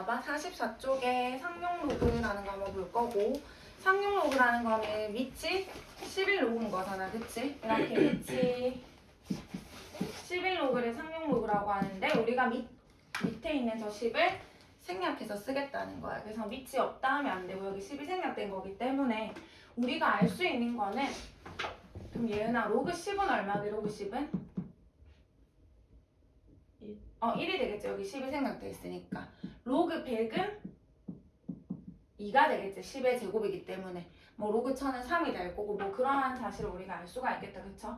봐봐. 44쪽에 상용로그라는 거 한번 볼 거고, 상용로그라는 거는 밑이 11로그인 거잖아. 그치? 이렇게 밑이 11로그를 상용로그라고 하는데, 우리가 밑에 있는 저 10을 생략해서 쓰겠다는 거야. 그래서 밑이 없다 하면 안 되고, 여기 10이 생략된 거기 때문에 우리가 알 수 있는 거는, 그럼 예은아, 로그 10은 얼마게? 로그 10은? 1이 되겠지. 여기 10이 생략돼 있으니까. 로그 100은 2가 되겠지. 10의 제곱이기 때문에. 뭐 로그 1000은 3이 될 거고, 뭐 그러한 사실을 우리가 알 수가 있겠다. 그쵸?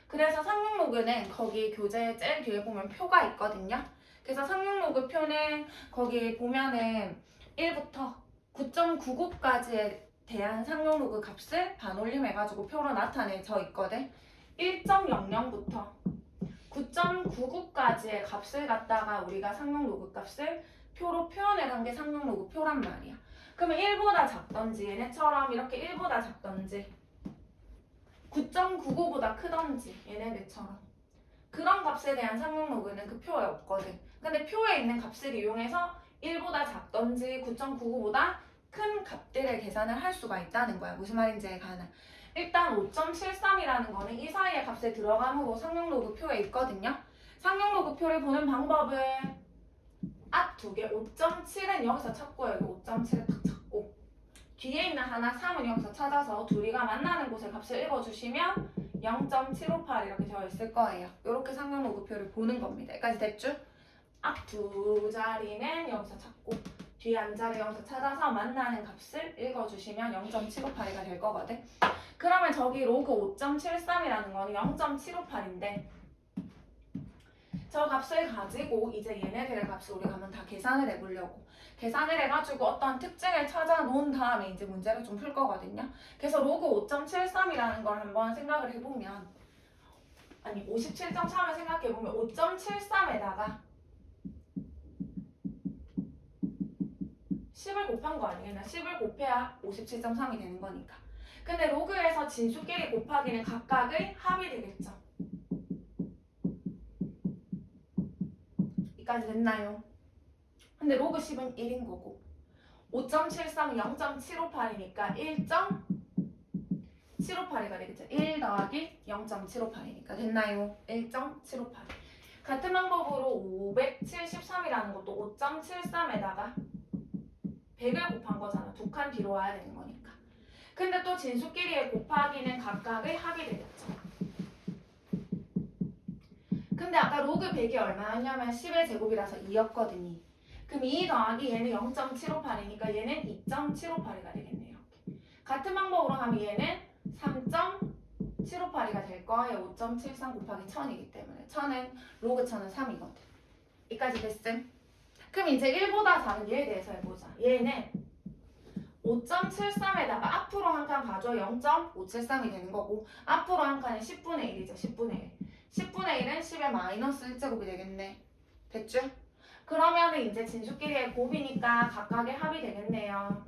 그래서 상용로그는 거기 교재 제일 뒤에 보면 표가 있거든요. 그래서 상용로그 표는 거기 보면은 1부터 9.99까지에 대한 상용로그 값을 반올림해가지고 표로 나타내져 있거든. 1.00부터 9.99까지의 값을 갖다가 우리가 상용로그 값을 표로 표현해간 게 상용로그 표란 말이야. 그러면 1보다 작던지 얘네처럼 이렇게 1보다 작던지 9.99보다 크던지 얘네들처럼 그런 값에 대한 상용로그는 그 표에 없거든. 근데 표에 있는 값을 이용해서 1보다 작던지 9.99보다 큰 값들의 계산을 할 수가 있다는 거야. 무슨 말인지 가나. 일단 5.73이라는 거는 이 사이의 값에 들어감으로 상용로그 표에 있거든요. 상용로그 표를 보는 방법은 앞 두 개, 5.7은 여기서 찾고 여기 5.7을 딱 찾고 뒤에 있는 하나 3은 여기서 찾아서 둘이가 만나는 곳의 값을 읽어주시면 0.758 이렇게 되어 있을 거예요. 이렇게 상용로그 표를 보는 겁니다. 여기까지 됐죠? 앞 두 자리는 여기서 찾고 뒤에 한 자리 여기서 찾아서 만나는 값을 읽어주시면 0.758이가 될 거거든. 그러면 저기 로그 5.73이라는 거는 0.758인데 저 값을 가지고 이제 얘네들의 값을 우리가 한번 다 계산을 해보려고 계산을 해가지고 어떤 특징을 찾아 놓은 다음에 이제 문제를 좀 풀 거거든요. 그래서 로그 5.73이라는 걸 한번 생각을 해보면 아니 57.3을 생각해보면 5.73에다가 10을 곱한 거 아니겠나? 10을 곱해야 57.3이 되는 거니까. 근데 로그에서 진수끼리 곱하기는 각각의 합이 되겠죠. 여기까지 됐나요? 근데 로그 10은 1인 거고 5.73은 0.758이니까 1.758이가 되겠죠. 1 더하기 0.758이니까 됐나요? 1.758. 같은 방법으로 573이라는 것도 5.73에다가 100을 곱한 거잖아. 두 칸 뒤로 와야 되는 거니까. 근데 또 진수끼리의 곱하기는 각각의 합이 되겠죠. 근데 아까 로그 100이 얼마였냐면 10의 제곱이라서 2였거든요. 그럼 2 더하기 얘는 0.758이니까 얘는 2.758이가 되겠네요. 같은 방법으로 하면 얘는 3.758이가 될 거예요. 5.73 곱하기 1000이기 때문에 1000은 로그 1000은 3이거든. 여기까지 됐음? 그럼 이제 1보다 작은 얘에 대해서 해보자. 얘는 5.73에다가 앞으로 한 칸 가져 0.573이 되는 거고 앞으로 한 칸은 10분의 1이죠. 10분의 1. 10분의 1은 10의 마이너스 1제곱이 되겠네. 됐죠? 그러면 이제 진수끼리의 곱이니까 각각의 합이 되겠네요.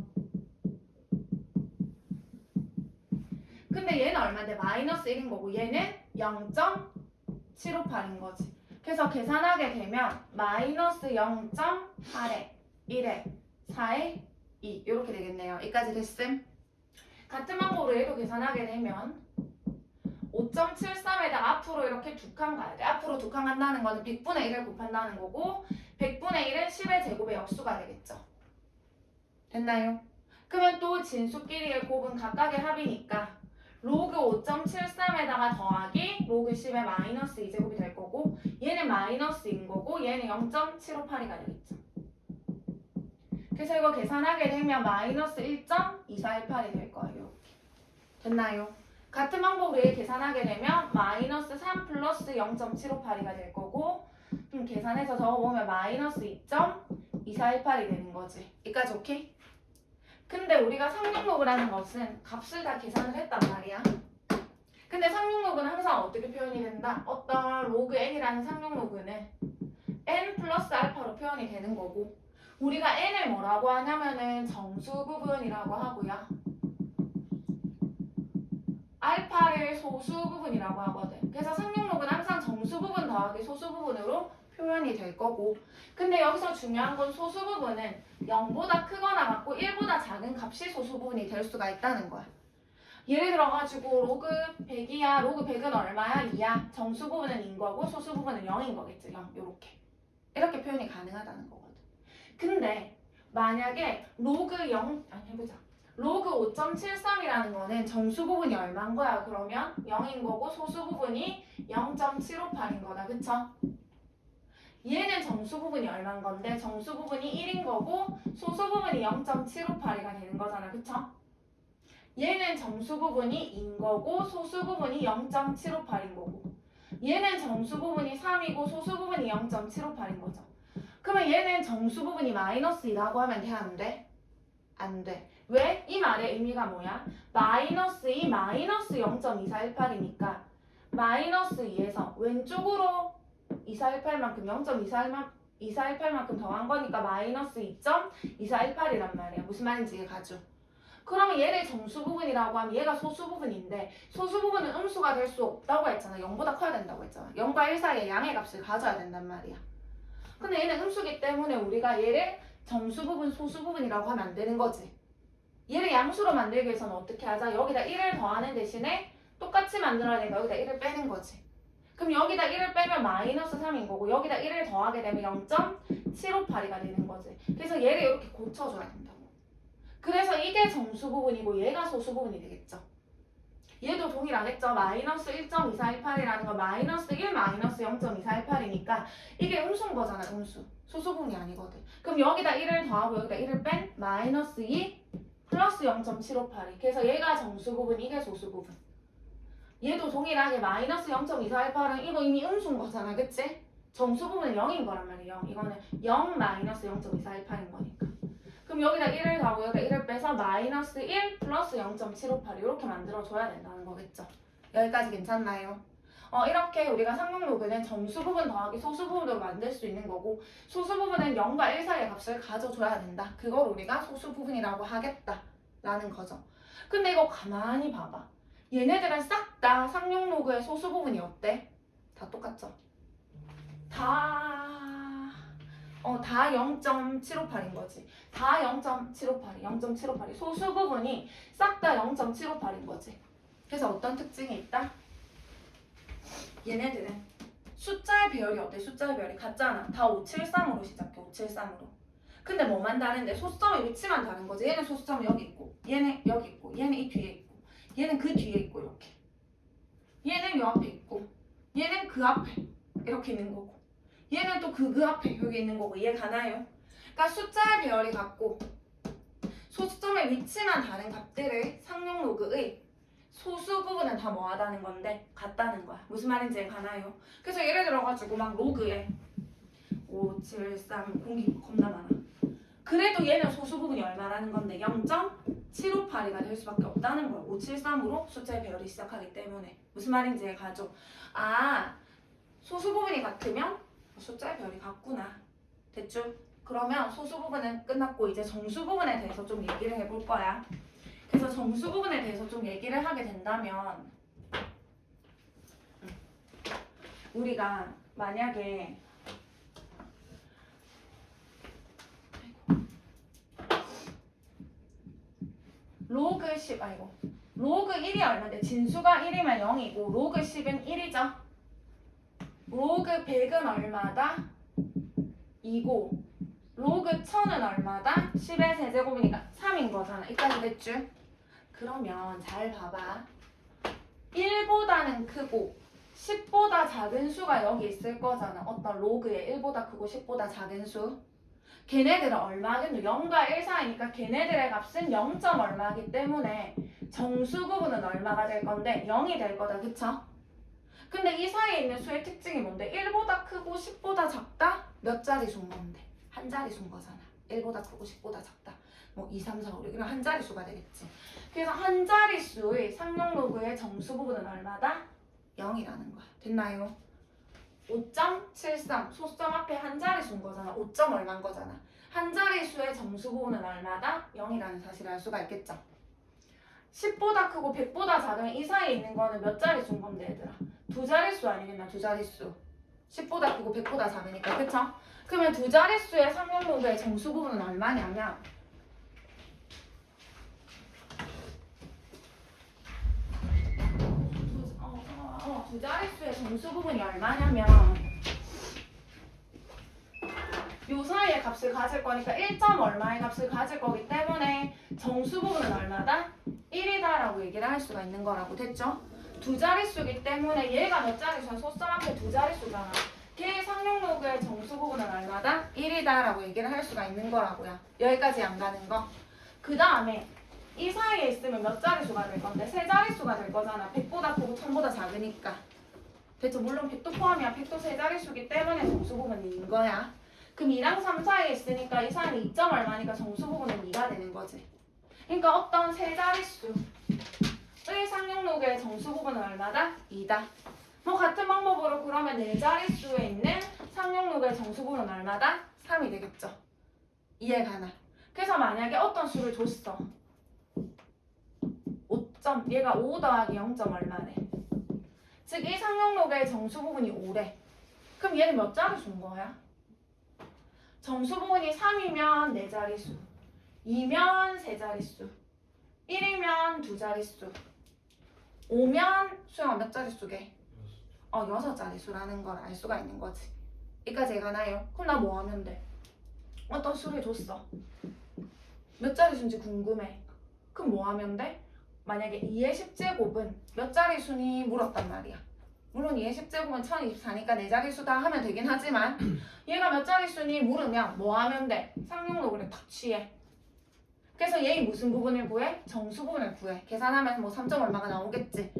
근데 얘는 얼마인데? 마이너스 1인 거고 얘는 0.758인 거지. 그래서 계산하게 되면 마이너스 0.8에 1에 4에 2 이렇게 되겠네요. 여기까지 됐음? 같은 방법으로 얘도 계산하게 되면 5.73에다 앞으로 이렇게 두 칸 가야 돼. 앞으로 두 칸 간다는 거는 100분의 1을 곱한다는 거고 100분의 1은 10의 제곱의 역수가 되겠죠. 됐나요? 그러면 또 진수끼리의 곱은 각각의 합이니까 로그 5.73에다가 더하기 로그 10의 마이너스 2제곱이 될 거고 얘는 마이너스인 거고 얘는 0.758이가 되겠죠. 그래서 이거 계산하게 되면 마이너스 1.2418이 될 거예요. 됐나요? 같은 방법으로 얘 계산하게 되면 마이너스 3 플러스 0.758이가 될 거고 계산해서 적어보면 마이너스 2.2418이 되는 거지. 여기까지 오케이? 근데 우리가 상용로그라는 것은 값을 다 계산을 했단 말이야. 근데 상용로그는 항상 어떻게 표현이 된다? 어떤 로그 n이라는 상용로그는 n 플러스 알파로 표현이 되는 거고 우리가 n을 뭐라고 하냐면은 정수 부분이라고 하고요. 알파를 소수 부분이라고 하거든. 그래서 상용로그는 항상 정수 부분 더하기 소수 부분으로 표현이 될 거고. 근데 여기서 중요한 건 소수 부분은 0보다 크거나 같고 1보다 작은 값이 소수 부분이 될 수가 있다는 거야. 예를 들어가지고 로그 100이야. 로그 100은 얼마야? 2야. 정수 부분은 인 거고 소수 부분은 0인 거겠지. 0. 이렇게 표현이 가능하다는 거거든. 근데 만약에 로그 0, 해보자. 로그 5.73이라는 거는 정수 부분이 얼마인 거야? 그러면 0인 거고 소수 부분이 0.758인 거다. 그쵸? 얘는 정수 부분이 얼마인 건데 정수 부분이 1인 거고 소수 부분이 0.758이가 되는 거잖아. 그쵸? 얘는 정수 부분이 인 거고 소수 부분이 0.758인 거고 얘는 정수 부분이 3이고 소수 부분이 0.758인 거죠. 그러면 얘는 정수 부분이 마이너스 2라고 하면 돼? 안 돼? 안 돼. 왜? 이 말의 의미가 뭐야? 마이너스 2 마이너스 0.2418이니까 마이너스 2에서 왼쪽으로 2418만큼 0.2418만큼 더한 거니까 마이너스 2.2418이란 말이야. 무슨 말인지 이해가죠? 그러면 얘를 정수 부분이라고 하면 얘가 소수 부분인데 소수 부분은 음수가 될 수 없다고 했잖아. 0보다 커야 된다고 했잖아. 0과 1 사이에 양의 값을 가져야 된단 말이야. 근데 얘는 음수기 때문에 우리가 얘를 정수 부분, 소수 부분이라고 하면 안 되는 거지. 얘를 양수로 만들기 위해서는 어떻게 하자? 여기다 1을 더하는 대신에 똑같이 만들어야 되니까 여기다 1을 빼는 거지. 그럼 여기다 1을 빼면 마이너스 3인 거고 여기다 1을 더하게 되면 0.758이가 되는 거지. 그래서 얘를 이렇게 고쳐줘야 된다고. 그래서 이게 정수 부분이고 얘가 소수 부분이 되겠죠. 얘도 동일하겠죠. 마이너스 1.2418이라는 건 마이너스 1 마이너스 0.2418이니까 이게 음수인 거잖아. 음수. 소수 부분이 아니거든. 그럼 여기다 1을 더하고 여기다 1을 뺀 마이너스 2 플러스 0.758이. 그래서 얘가 정수 부분, 이게 소수 부분. 얘도 동일하게 마이너스 0.2418은 이거 이미 음수인 거잖아. 그치? 정수 부분은 0인 거란 말이야. 0. 이거는 0 마이너스 0.2418인 거니까. 그럼 여기다 1을 더하고 여기다 1을 빼서 마이너스 1 플러스 0.758 이렇게 만들어줘야 된다는 거겠죠. 여기까지 괜찮나요? 이렇게 우리가 상용로그는 정수 부분 더하기 소수 부분으로 만들 수 있는 거고 소수 부분은 0과 1 사이의 값을 가져줘야 된다. 그걸 우리가 소수 부분이라고 하겠다라는 거죠. 근데 이거 가만히 봐봐. 얘네들은 싹 다 상용로그의 소수 부분이 어때? 다 똑같죠? 다 0.758인 거지. 다 0.758이 소수 부분이 싹 다 0.758인 거지. 그래서 어떤 특징이 있다? 얘네들은 숫자의 배열이 어때? 숫자의 배열이 같잖아. 다 573으로 시작해. 573으로. 근데 뭐만 다른데 소수점의 위치만 다른 거지. 얘는 소수점이 여기 있고 얘는 여기 있고 얘는 이 뒤에 있고 얘는 그 뒤에 있고 이렇게 얘는 요 앞에 있고 얘는 그 앞에 이렇게 있는 거고 얘는 또 그 앞에 여기 있는 거고 이해 가나요? 그러니까 숫자의 배열이 같고 소수점의 위치만 다른 값들을 상용로그의 소수 부분은 다 뭐하다는 건데 같다는 거야. 무슨 말인지 가나요? 그래서 예를 들어가지고 막 로그에 5, 7, 3 공기 겁나 많아. 그래도 얘는 소수 부분이 얼마라는 건데 0.758이가 될 수밖에 없다는 거야. 573으로 숫자의 배열이 시작하기 때문에. 무슨 말인지 가죠? 소수 부분이 같으면 숫자의 배열이 같구나. 됐죠? 그러면 소수 부분은 끝났고 이제 정수 부분에 대해서 좀 얘기를 해볼 거야. 그래서 정수 부분에 대해서 좀 얘기를 하게 된다면 우리가 만약에 로그 1이 얼마인데 진수가 1이면 0이고 로그 10은 1이죠. 로그 100은 얼마다? 2고 로그 1000은 얼마다? 10의 세제곱이니까 3인 거잖아. 이까지 됐죠? 그러면 잘 봐봐. 1보다는 크고 10보다 작은 수가 여기 있을 거잖아. 어떤 로그에 1보다 크고 10보다 작은 수. 걔네들은 얼마겠노? 0과 1 사이니까 걔네들의 값은 0. 얼마이기 때문에 정수 부분은 얼마가 될 건데 0이 될 거다. 그쵸? 근데 이 사이에 있는 수의 특징이 뭔데? 1보다 크고 10보다 작다? 몇 자리수인 건데? 한 자리수인 거잖아. 1보다 크고 10보다 작다. 뭐 2, 3, 4, 5, 6 이런 한 자리수가 되겠지. 그래서 한 자리수의 상용로그의 정수 부분은 얼마다? 0이라는 거야. 됐나요? 5.73 소수점 앞에 한 자리수인 거잖아. 5. 얼마인 거잖아. 한 자리수의 정수 부분은 얼마다? 0이라는 사실을 알 수가 있겠죠. 10보다 크고 100보다 작으면 이 사이에 있는 거는 몇 자리수인 건데 얘들아? 두 자릿수 아니겠나? 두 자릿수. 10보다 크고 100보다 작으니까. 그쵸? 그러면 두 자릿수의 상용로그의 정수 부분은 얼마냐면 두 자릿수의 정수 부분이 얼마냐면 요 사이의 값을 가질 거니까 1점 얼마의 값을 가질 거기 때문에 정수 부분은 얼마다? 1이다 라고 얘기를 할 수가 있는 거라고. 됐죠? 두 자릿수기 때문에 얘가 몇 자릿수야? 소수 앞에 두 자릿수잖아. 걔의 상용로그의 정수 부분은 얼마다? 1이다 라고 얘기를 할 수가 있는 거라고요. 여기까지 안 가는 거. 그 다음에 이 사이에 있으면 몇 자릿수가 될 건데? 세 자릿수가 될 거잖아. 100보다 크고 1000보다 작으니까. 됐죠? 물론 100도 포함이야. 100도 세 자릿수기 때문에 정수 부분이 인 거야. 그럼 2랑 3 사이에 있으니까 이 사이는 2점 얼마니까 정수 부분은 2가 되는 거지. 그러니까 어떤 세 자릿수의 상용로그의 정수 부분은 얼마다? 2다. 뭐 같은 방법으로 그러면 네 자릿수에 있는 상용로그의 정수 부분은 얼마다? 3이 되겠죠. 이해가나? 그래서 만약에 어떤 수를 줬어. 5점, 얘가 5 더하기 0점 얼마네. 즉 이 상용로그의 정수 부분이 5래. 그럼 얘는 몇 자릿수인 거야? 정수 부분이 3이면 4자릿수, 2면 3자릿수, 1이면 2자릿수, 5면 수영아 몇 자릿수게? 6자릿수라는 걸 알 수가 있는 거지. 여기까지 가나요? 그럼 나 뭐 하면 돼? 어떤 수를 줬어. 몇 자릿수인지 궁금해. 그럼 뭐 하면 돼? 만약에 2의 10제곱은 몇 자릿수니 물었단 말이야. 물론 2의 10제곱은 1024니까 4자릿수 다 하면 되긴 하지만 얘가 몇 자릿수니 물으면 뭐 하면 돼? 상용로그를 딱 취해. 그래서 얘의 무슨 부분을 구해? 정수 부분을 구해. 계산하면 뭐 3점 얼마가 나오겠지.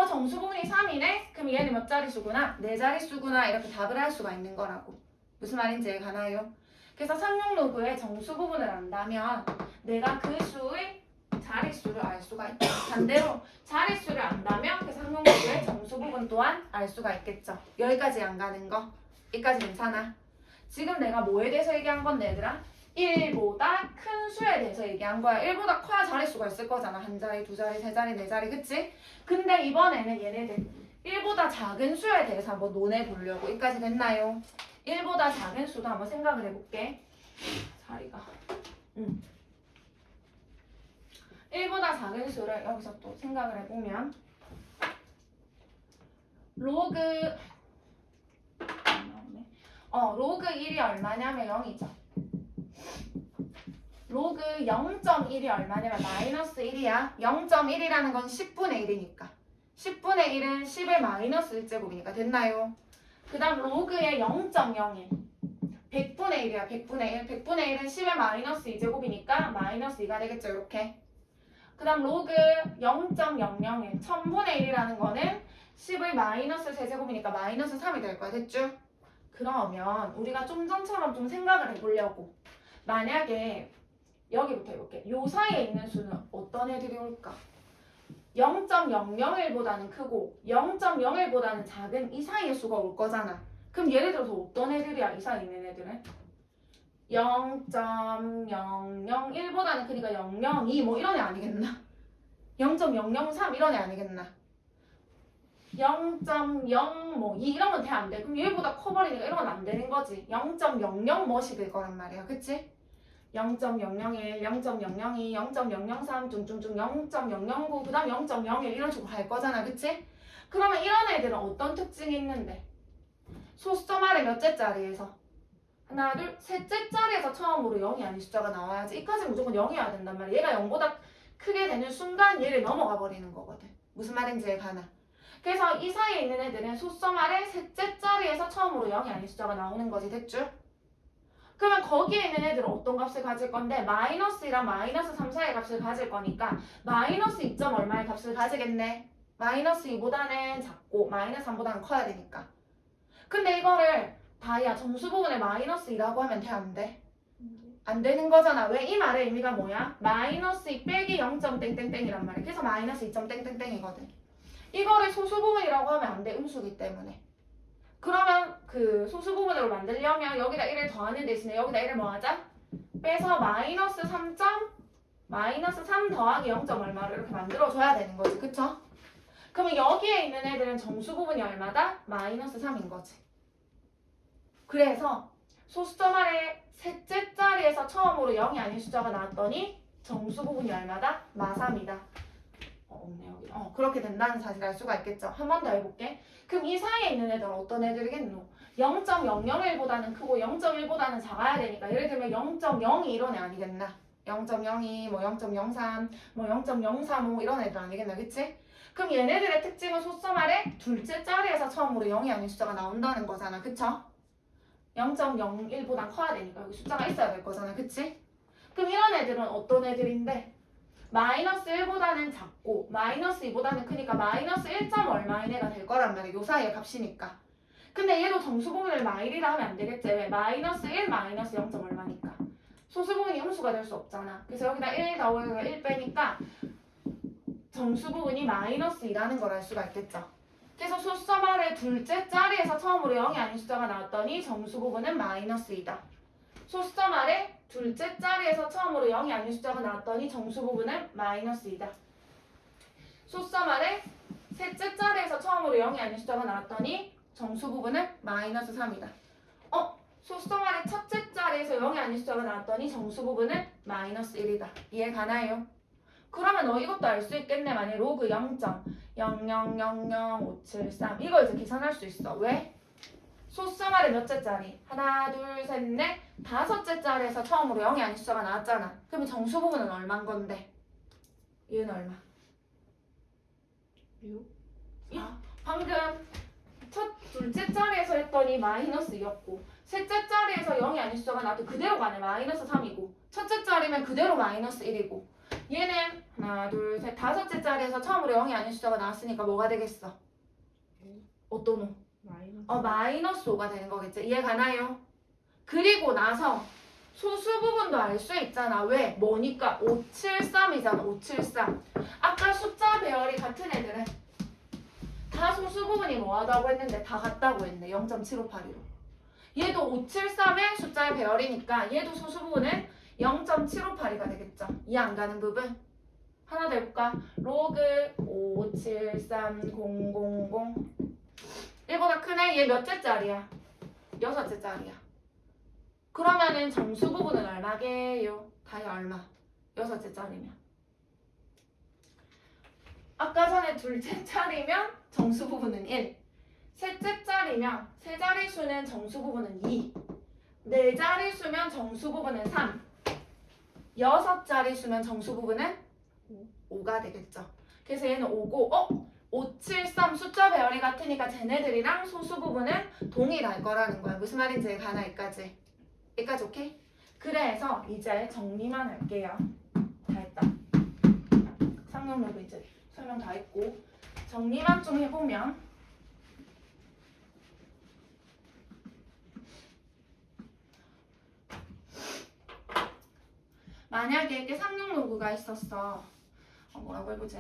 정수 부분이 3이네? 그럼 얘는 몇 자릿수구나? 4자릿수구나. 이렇게 답을 할 수가 있는 거라고. 무슨 말인지 가나요? 그래서 상용로그의 정수 부분을 안다면 내가 그 수의 자릿수를 알 수가 있다. 반대로 자릿수를 안다면 그 상용로그의 정수 부분 또한 알 수가 있겠죠. 여기까지 안 가는 거? 여기까지 괜찮아? 지금 내가 뭐에 대해서 얘기한 건데 얘들아? 1보다 큰 수에 대해서 얘기한 거야. 1보다 커야 자릿수가 있을 거잖아. 한 자리, 두 자리, 세 자리, 네 자리, 그치? 근데 이번에는 얘네들 1보다 작은 수에 대해서 한번 논해 보려고. 여기까지 됐나요? 1보다 작은 수도 한번 생각을 해볼게. 자리가 1보다 작은 수를 여기서 또 생각을 해보면 로그 로그 1이 얼마냐면 0이죠. 로그 0.1이 얼마냐면 마이너스 1이야. 0.1이라는 건 10분의 1이니까 10분의 1은 10의 마이너스 1제곱이니까 됐나요? 그 다음 로그의 0.01 100분의 1이야. 100분의 1 100분의 1은 10의 마이너스 2제곱이니까 마이너스 2가 되겠죠. 이렇게. 그 다음 로그 0.001 1000분의 1이라는 거는 10의 마이너스 3제곱이니까 마이너스 3이 될 거야. 됐죠? 그러면 우리가 좀 전처럼 좀 생각을 해보려고. 만약에 여기부터 해볼게. 요 사이에 있는 수는 어떤 애들이 올까? 0.001보다는 크고 0.01보다는 작은 이 사이의 수가 올 거잖아. 그럼 예를 들어서 어떤 애들이야? 이 사이에 있는 애들은? 0.001보다는 크니까 002 뭐 이런 애 아니겠나? 0.003 이런 애 아니겠나? 0.0 뭐 이런 건 돼 안 돼. 그럼 얘보다 커버리니까 이런 건 안 되는 거지. 0.00 뭐씩 일 거란 말이야. 그치? 0.001, 0.002, 0.003, 둥둥둥 0.009, 그 다음 0.01 이런 식으로 갈 거잖아. 그치? 그러면 이런 애들은 어떤 특징이 있는데? 소수점 아래 몇째 자리에서? 하나, 둘, 셋째 자리에서 처음으로 0이 아닌 숫자가 나와야지. 이까지 무조건 0이어야 된단 말이야. 얘가 0보다 크게 되는 순간 얘를 넘어가 버리는 거거든. 무슨 말인지 가나? 그래서 이 사이에 있는 애들은 소수점 아래 셋째 자리에서 처음으로 0이 아닌 숫자가 나오는 거지. 됐죠? 그러면 거기에 있는 애들은 어떤 값을 가질 건데 마이너스 2랑 마이너스 3 사이의 값을 가질 거니까 마이너스 2점 얼마의 값을 가지겠네. 마이너스 2보다는 작고 마이너스 3보다는 커야 되니까. 근데 이거를 다이아 정수 부분에 마이너스 2라고 하면 돼 안 돼? 안 되는 거잖아. 왜? 이 말의 의미가 뭐야? 마이너스 2 빼기 0. 땡땡땡이란 말이야. 그래서 마이너스 2. 땡땡땡이거든. 이거를 소수 부분이라고 하면 안 돼. 음수기 때문에. 그러면 그 소수 부분으로 만들려면 여기다 1을 더하는 대신에 여기다 1을 뭐 하자? 빼서 마이너스 3. 마이너스 3 더하기 0. 얼마를 이렇게 만들어줘야 되는 거지. 그쵸? 그러면 여기에 있는 애들은 정수 부분이 얼마다? 마이너스 3인 거지. 그래서 소수점 아래 셋째 자리에서 처음으로 0이 아닌 숫자가 나왔더니 정수 부분이 얼마다? 마3이다. 없네 여기. 그렇게 된다는 사실을 알 수가 있겠죠. 한 번 더 해볼게. 그럼 이 사이에 있는 애들은 어떤 애들이겠노? 0.001보다는 크고 0.1보다는 작아야 되니까 예를 들면 0.02 이런 애 아니겠나? 0.02, 뭐 0.03, 뭐 0.035 이런 애들 아니겠나, 그치? 그럼 얘네들의 특징은 소수점 아래 둘째 자리에서 처음으로 0이 아닌 숫자가 나온다는 거잖아, 그쵸? 0.01보다 커야 되니까 여기 숫자가 있어야 될 거잖아, 그치? 그럼 이런 애들은 어떤 애들인데? 마이너스 1보다는 작고 마이너스 2보다는 크니까 마이너스 1. 얼마인 애가 될 거란 말이야. 요 사이의 값이니까. 근데 얘도 정수 부분을 마일이라 하면 안 되겠지. 왜? 마이너스 1 마이너스 0. 얼마니까. 소수 부분이 음수가 될 수 없잖아. 그래서 여기다 1 더하고 1 빼니까 정수 부분이 마이너스 2라는 걸 알 수가 있겠죠. 그래서 소수점 아래 둘째 자리에서 처음으로 0이 아닌 숫자가 나왔더니 정수 부분은 마이너스 2다. 소수점 아래 둘째 자리에서 처음으로 0이 아닌 숫자가 나왔더니 정수 부분은 마이너스 2다. 소수점 아래 셋째 자리에서 처음으로 0이 아닌 숫자가 나왔더니 정수 부분은 마이너스 3이다. 소수점 아래 첫째 자리에서 0이 아닌 숫자가 나왔더니 정수 부분은 마이너스 1이다. 이해 가나요? 그러면 너 이것도 알 수 있겠네. 만약에 로그 0.0000573 이거 이제 계산할 수 있어. 왜? 소수점 아래 몇째 자리? 하나, 둘, 셋, 넷, 다섯째 자리에서 처음으로 0이 아닌 숫자가 나왔잖아. 그러면 정수 부분은 얼마인 건데? 얘는 얼마? 6? 야, 방금 둘째 자리에서 했더니 마이너스 2였고 셋째 자리에서 0이 아닌 숫자가 나도 그대로 가네. 마이너스 3이고 첫째 자리면 그대로 마이너스 1이고 얘는 하나, 둘, 셋, 다섯째 자리에서 처음으로 0이 아닌 숫자가 나왔으니까 뭐가 되겠어? 어떤 호? 마이너스. 마이너스 5가 되는 거겠지. 이해 가나요? 그리고 나서 소수 부분도 알 수 있잖아. 왜? 뭐니까? 573이잖아. 573. 아까 숫자 배열이 같은 애들은 다 소수 부분이 뭐하다고 했는데 다 같다고 했네. 0.7582로. 얘도 573의 숫자의 배열이니까 얘도 소수 부분은 0.7582가 되겠죠. 이해 안 가는 부분? 하나 더 해볼까? 로그 573000 얘보다 크네? 얘 몇째 자리야? 여섯째 자리야. 그러면은 정수 부분은 얼마게요? 다이 얼마? 여섯째 자리면. 아까 전에 둘째 자리면 정수 부분은 1. 셋째 자리면 세 자리수는 정수 부분은 2. 네 자리수면 정수 부분은 3. 여섯 자리수면 정수 부분은 5가 되겠죠. 그래서 얘는 5고 573 숫자 배열이 같으니까 쟤네들이랑 소수 부분은 동일할 거라는 거야. 무슨 말인지 가나 여기까지. 여기까지 오케이? 그래서 이제 정리만 할게요. 다 했다. 상용로도 이제 설명 다 했고 정리만 좀 해보면 만약에 이렇게 상용 로그가 있었어. 뭐라고 해보지?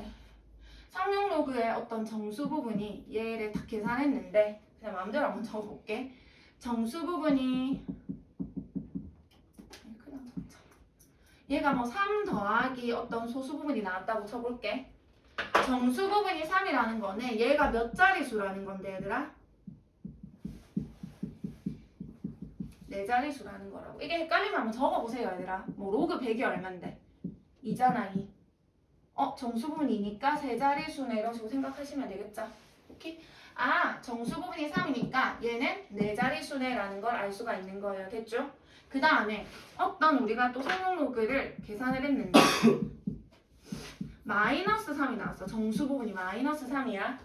상용 로그의 어떤 정수 부분이 얘를 다 계산했는데 그냥 마음대로 한번 적어볼게. 정수 부분이 그냥 적자. 얘가 뭐 3 더하기 어떤 소수 부분이 나왔다고 쳐볼게. 정수 부분이 3이라는 거는 얘가 몇 자리수라는 건데 얘들아? 네 자리수라는 거라고. 이게 헷갈리면 한번 적어보세요 얘들아. 뭐 로그 100이 얼만데? 2잖아 2. 정수 부분이 2니까 세 자리수네 이런 식으로 생각하시면 되겠죠? 오케이? 정수 부분이 3이니까 얘는 네 자리수네 라는 걸 알 수가 있는 거예요. 됐죠? 그 다음에 어떤 우리가 또 상용 로그를 계산을 했는데 마이너스 3이 나왔어. 정수 부분이 마이너스 3이야.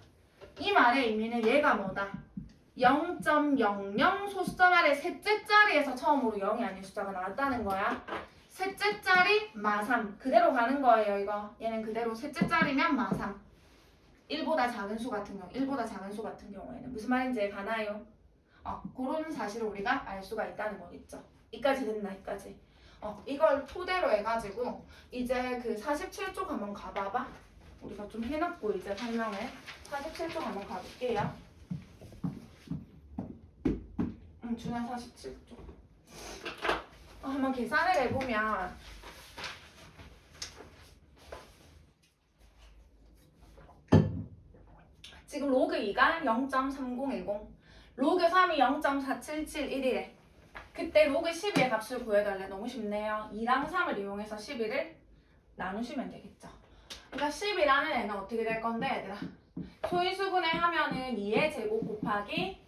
이 말의 의미는 얘가 뭐다? 0.00 소수점 아래 셋째 자리에서 처음으로 0이 아닌 숫자가 나왔다는 거야. 셋째 자리 마3 그대로 가는 거예요. 이거 얘는 그대로 셋째 자리면 마3 1보다 작은 수 같은 경우 1보다 작은 수 같은 경우에는 무슨 말인지 가나요? 그런 사실을 우리가 알 수가 있다는 거겠죠. 이까지 됐나? 이까지. 이걸 토대로 해가지고 이제 그 47쪽 한번 가봐봐. 우리가 좀 해놨고 이제 설명을 47쪽 한번 가볼게요. 준아 47쪽. 한번 계산을 해보면 지금 로그 2가 0.3010 로그 3이 0.4771이래. 그때 로그 12의 값을 구해달래. 너무 쉽네요. 2랑 3을 이용해서 12를 나누시면 되겠죠. 그러니까 10이라는 애는 어떻게 될 건데 얘들아? 소인수분해 하면은 2의 제곱 곱하기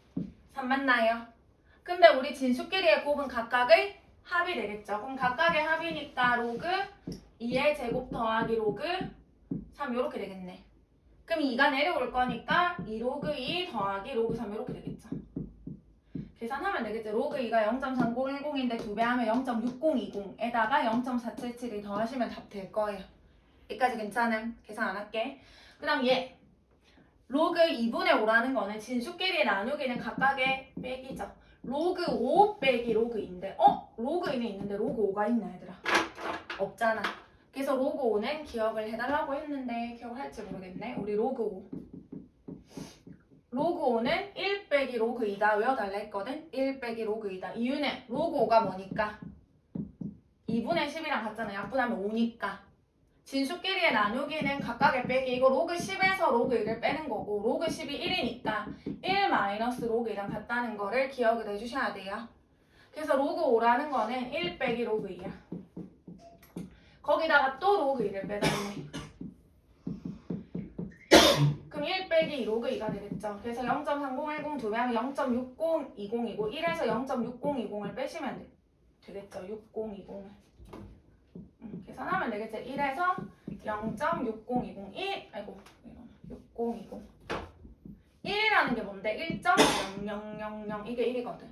3 맞나요? 근데 우리 진수끼리의 곱은 각각의 합이 되겠죠. 그럼 각각의 합이니까 로그 2의 제곱 더하기 로그 3 이렇게 되겠네. 그럼 2가 내려올 거니까 2 로그 2 더하기 로그 3 이렇게 되겠죠. 계산하면 되겠죠. 로그 2가 0.3010인데 2배 하면 0.6020에다가 0.477이 더하시면 답 될 거예요. 여기까지 괜찮음? 계산 안 할게. 그 다음 얘 로그 2분의 5라는 거는 진수끼리 나누기는 각각의 빼기죠. 로그 5 빼기 로그 2인데 로그 2는 있는데 로그 5가 있나 얘들아? 없잖아. 그래서 로그 5는 기억을 해달라고 했는데 기억할지 모르겠네. 우리 로그 5 로그 5는 1 빼기 로그 2다 외워달라 했거든. 1 빼기 로그 2다. 이유는 로그 5가 뭐니까? 2분의 10이랑 같잖아. 약분하면 5니까. 진수끼리의 나누기는 각각의 빼기. 이거 로그 10에서 로그 1을 빼는 거고 로그 10이 1이니까 1 마이너스 로그 2랑 같다는 거를 기억을 해주셔야 돼요. 그래서 로그 5라는 거는 1 빼기 로그 2야. 거기다가 또 로그 2를 빼달래. 그럼 1 빼기 로그 2가 되겠죠. 그래서 0.3010 두 배하면 0.6020이고 1에서 0.6020을 빼시면 되겠죠. 6020을. 계산하면 되겠죠. 1에서 0.6020 6020 1이라는 게 뭔데? 1.0000 이게 1이거든.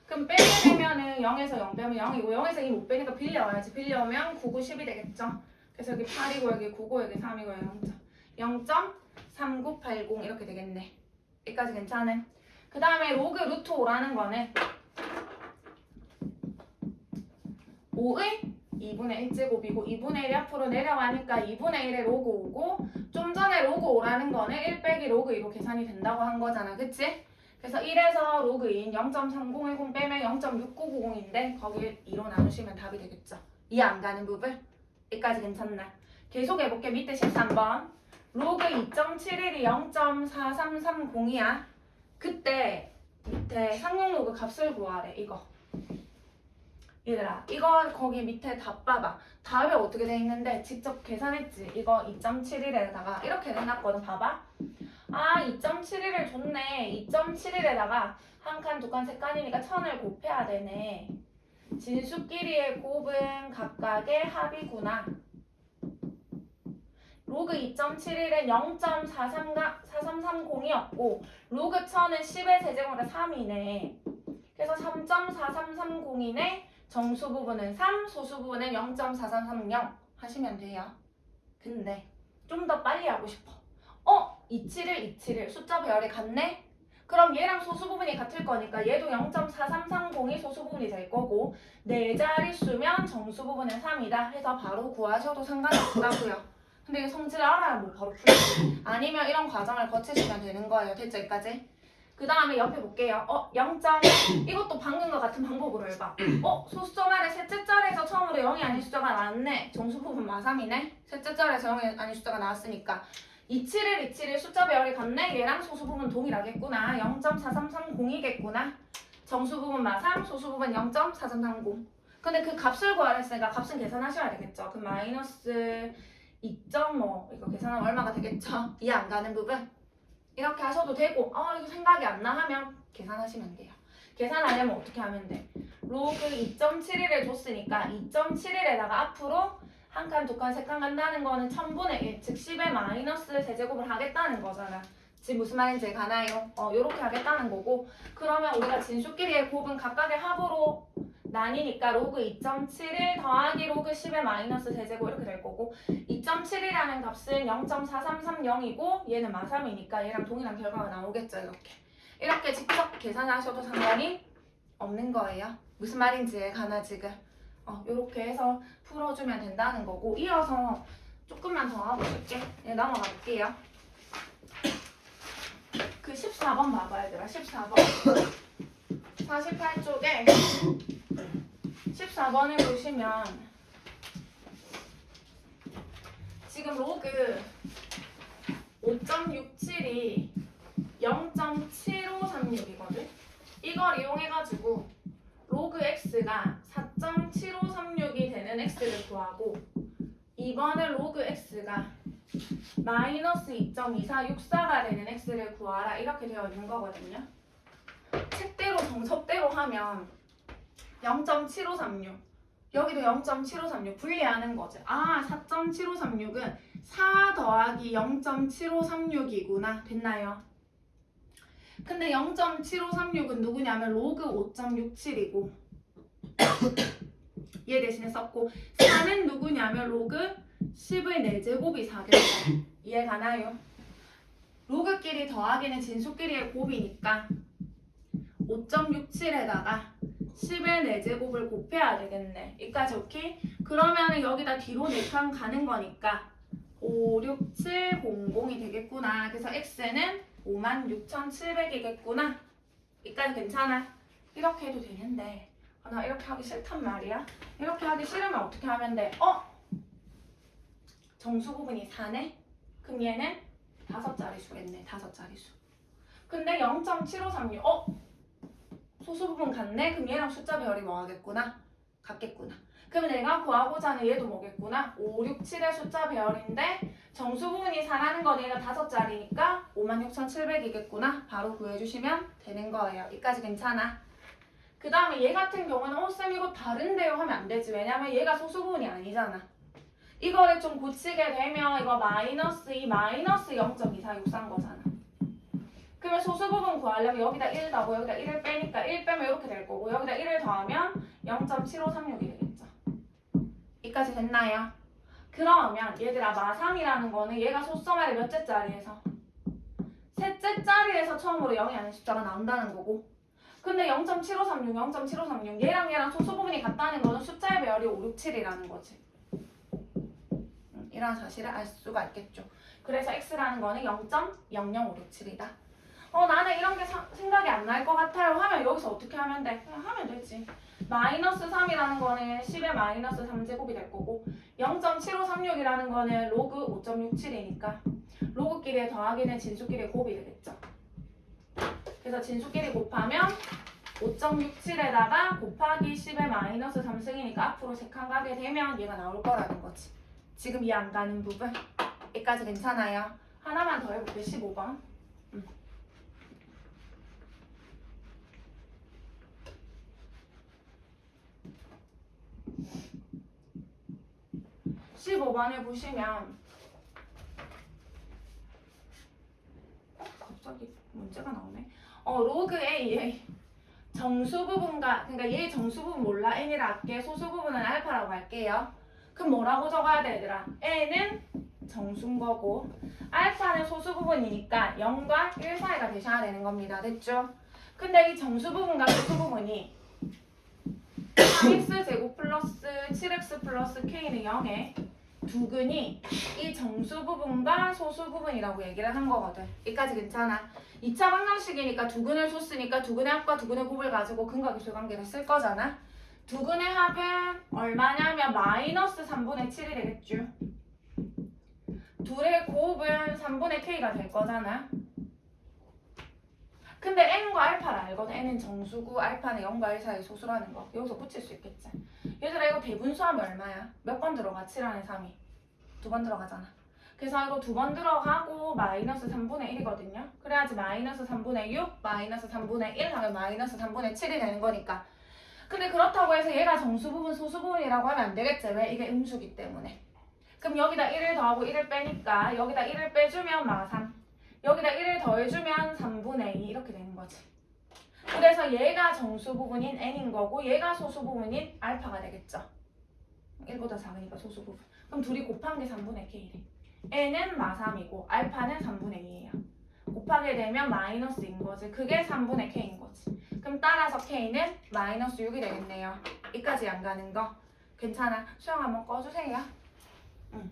그럼 빼게 되면은 0에서 0 빼면 0이고 0에서 2 못 빼니까 빌려와야지. 빌려오면 9, 9, 10이 되겠죠. 그래서 여기 8이고 여기 9고 여기 3이고 여기 0.3980 이렇게 되겠네. 여기까지 괜찮은? 그 다음에 로그 루트 5라는 거는 5의 2분의 1제곱이고 2분의 1이 앞으로 내려가니까 2분의 1의 로그 5고 좀 전에 로그 5라는 거는 1 빼기 로그 2로 계산이 된다고 한 거잖아. 그치? 그래서 1에서 로그 2인 0.3010 빼면 0.6990인데 거기에 2로 나누시면 답이 되겠죠. 이해 안 가는 부분? 여기까지 괜찮나? 계속 해볼게. 밑에 13번 로그 2.71이 0.4330이야. 그때 밑에 상용 로그 값을 구하래. 이거 얘들아 이거 거기 밑에 답 봐봐. 답이 어떻게 돼 있는데 직접 계산했지. 이거 2.71에다가 이렇게 해놨거든. 봐봐. 아 2.71을 줬네. 2.71에다가 한 칸, 두 칸, 세 칸이니까 1000을 곱해야 되네. 진수끼리의 곱은 각각의 합이구나. 로그 2.71은 0.4330이었고 로그 1000은 10의 세제곱으로 3이네. 그래서 3.4330이네. 정수 부분은 3, 소수 부분은 0.4330 하시면 돼요. 근데 좀 더 빨리 하고 싶어. 271, 271 숫자 배열이 같네? 그럼 얘랑 소수 부분이 같을 거니까 얘도 0.4330이 소수 부분이 될 거고 네 자릿수면 정수 부분은 3이다 해서 바로 구하셔도 상관없다고요. 근데 이거 성질을 알아야 뭐 바로 풀지. 아니면 이런 과정을 거치시면 되는 거예요. 됐죠? 여기까지? 그 다음에 옆에 볼게요. 0. 이것도 방금과 같은 방법으로 해봐. 소수점 아래 셋째 자리에서 처음으로 0이 아닌 숫자가 나왔네. 정수 부분 마삼이네. 셋째 자리에서 0이 아닌 숫자가 나왔으니까 271, 271 숫자 배열이 같네. 얘랑 소수 부분 동일하겠구나. 0.4330이겠구나. 정수 부분 마삼, 소수 부분 0.4330. 근데 그 값을 구하라 했으니까 값은 계산하셔야 되겠죠. 그 마이너스 2.5 이거 계산하면 얼마가 되겠죠? 이해 안 가는 부분? 이렇게 하셔도 되고 이거 생각이 안 나 하면 계산하시면 돼요. 계산하려면 어떻게 하면 돼? 로그 2.71을 줬으니까 2.71에다가 앞으로 한 칸, 두 칸, 세 칸 간다는 거는 1000분의 1, 즉 10의 마이너스 세제곱을 하겠다는 거잖아. 지금 무슨 말인지 가나요? 요렇게 하겠다는 거고 그러면 우리가 진수끼리의 곱은 각각의 합으로 나뉘니까 로그 2.71 더하기 로그 10의 마이너스 세제곱 이렇게 될 거고 2.7이라는 값은 0.4330이고 얘는 마삼이니까 얘랑 동일한 결과가 나오겠죠. 이렇게 직접 계산하셔도 상관이 없는 거예요. 무슨 말인지 가나 지금? 이렇게 해서 풀어주면 된다는 거고 이어서 조금만 더 하고 있을게. 넘어가 볼게요. 그 14번 봐봐 얘들아. 14번 48쪽에 14번을 보시면 지금 로그 5.67이 0.7536이거든. 이걸 이용해가지고 로그 x가 4.7536이 되는 x를 구하고 2번은 로그 x가 마이너스 2.2464가 되는 x를 구하라 이렇게 되어 있는 거거든요. 책대로 정석대로 하면 0.7536 여기도 0.7536 분리하는 거지. 아 4.7536은 4 더하기 0.7536이구나. 됐나요? 근데 0.7536은 누구냐면 로그 5.67이고 얘 대신에 썼고 4는 누구냐면 로그 10의 4제곱이 4겠죠. 이해가나요? 로그끼리 더하기는 진수끼리의 곱이니까 5.67에다가 10의 4제곱을 곱해야 되겠네. 여기까지 오케이? 그러면 여기다 뒤로 4칸 가는 거니까 56700이 되겠구나. 그래서 x는 56,700이겠구나. 여기까지 괜찮아? 이렇게 해도 되는데 나 이렇게 하기 싫단 말이야. 이렇게 하기 싫으면 어떻게 하면 돼? 정수 부분이 4네? 그럼 얘는 5자리수겠네. 5자리수. 근데 0.7536 소수 부분 같네? 그럼 얘랑 숫자 배열이 뭐 하겠구나? 같겠구나. 그러면 내가 구하고자 하는 얘도 뭐겠구나? 5, 6, 7의 숫자 배열인데 정수 부분이 4라는 건 얘가 5자리니까 56,700이겠구나. 바로 구해주시면 되는 거예요. 여기까지 괜찮아? 그 다음에 얘 같은 경우는 쌤 이거 다른데요 하면 안 되지. 왜냐면 얘가 소수 부분이 아니잖아. 이거를 좀 고치게 되면 이거 마이너스 2 마이너스 0.2464인 거잖아. 그러면 소수 부분 구하려면 여기다 1 더하고 여기다 1을 빼니까 1 빼면 이렇게 될 거고 여기다 1을 더하면 0.7536이 되겠죠. 여기까지 됐나요? 그러면 얘들아 마3이라는 거는 얘가 소수말의 몇째 자리에서? 셋째 자리에서 처음으로 0이 아닌 숫자가 나온다는 거고 근데 0.7536, 0.7536 얘랑 소수 부분이 같다는 거는 숫자의 배열이 5, 6, 7이라는 거지. 이런 사실을 알 수가 있겠죠. 그래서 x라는 거는 0.00567이다. 나는 이런 게 생각이 안 날 것 같아요 하면 여기서 어떻게 하면 돼? 그냥 하면 되지. 마이너스 3이라는 거는 10의 마이너스 3제곱이 될 거고 0.7536이라는 거는 로그 5.67이니까 로그끼리의 더하기는 진수끼리의 곱이 되겠죠. 그래서 진수끼리 곱하면 5.67에다가 곱하기 10의 마이너스 3승이니까 앞으로 3칸 가게 되면 얘가 나올 거라는 거지. 지금 이해 안 가는 부분? 여기까지 괜찮아요? 하나만 더 해볼게. 15번. 15번을 보시면 갑자기 문제가 나오네. 로그 A의 정수 부분과 그러니까 얘 정수 부분 몰라. n이라 할게. 소수 부분은 알파라고 할게요. 그럼 뭐라고 적어야 돼 얘들아? n은 정수인 거고 알파는 소수 부분이니까 0과 1 사이가 되셔야 되는 겁니다. 됐죠? 근데 이 정수 부분과 소수 부분이 3x제곱 플러스 7x 플러스 k는 0에 두근이 이 정수 부분과 소수 부분이라고 얘기를 한 거거든. 여기까지 괜찮아. 2차 방정식이니까 두근을 줬으니까 두근의 합과 두근의 곱을 가지고 근과 기술관계를 쓸 거잖아. 두근의 합은 얼마냐면 마이너스 3분의 7이 되겠죠. 둘의 곱은 3분의 k가 될 거잖아. 근데 n과 알파를 알거든. n은 정수고 알파는 0과 1 사이 소수라는 거. 여기서 붙일 수 있겠지. 얘들아 이거 대분수하면 얼마야? 몇 번 들어가? 7안에 3이 2번 들어가잖아. 그래서 이거 2번 들어가고 마이너스 3분의 1이거든요. 그래야지 마이너스 3분의 6, 마이너스 3분의 1 하면 마이너스 3분의 7이 되는 거니까. 근데 그렇다고 해서 얘가 정수 부분, 소수 부분이라고 하면 안 되겠지. 왜? 이게 음수기 때문에. 그럼 여기다 1을 더하고 1을 빼니까 여기다 1을 빼주면 마3. 여기다 1을 더해주면 3분의 2 이렇게 되는 거지. 그래서 얘가 정수 부분인 n인 거고 얘가 소수 부분인 알파가 되겠죠. 1보다 작으니까 소수 부분. 그럼 둘이 곱한 게 3분의 k래. n은 마3이고 알파는 3분의 2예요. 곱하게 되면 마이너스인 거지. 그게 3분의 k인 거지. 그럼 따라서 k는 마이너스 6이 되겠네요. 여기까지 안 가는 거. 괜찮아. 수영 한번 꺼주세요. 응.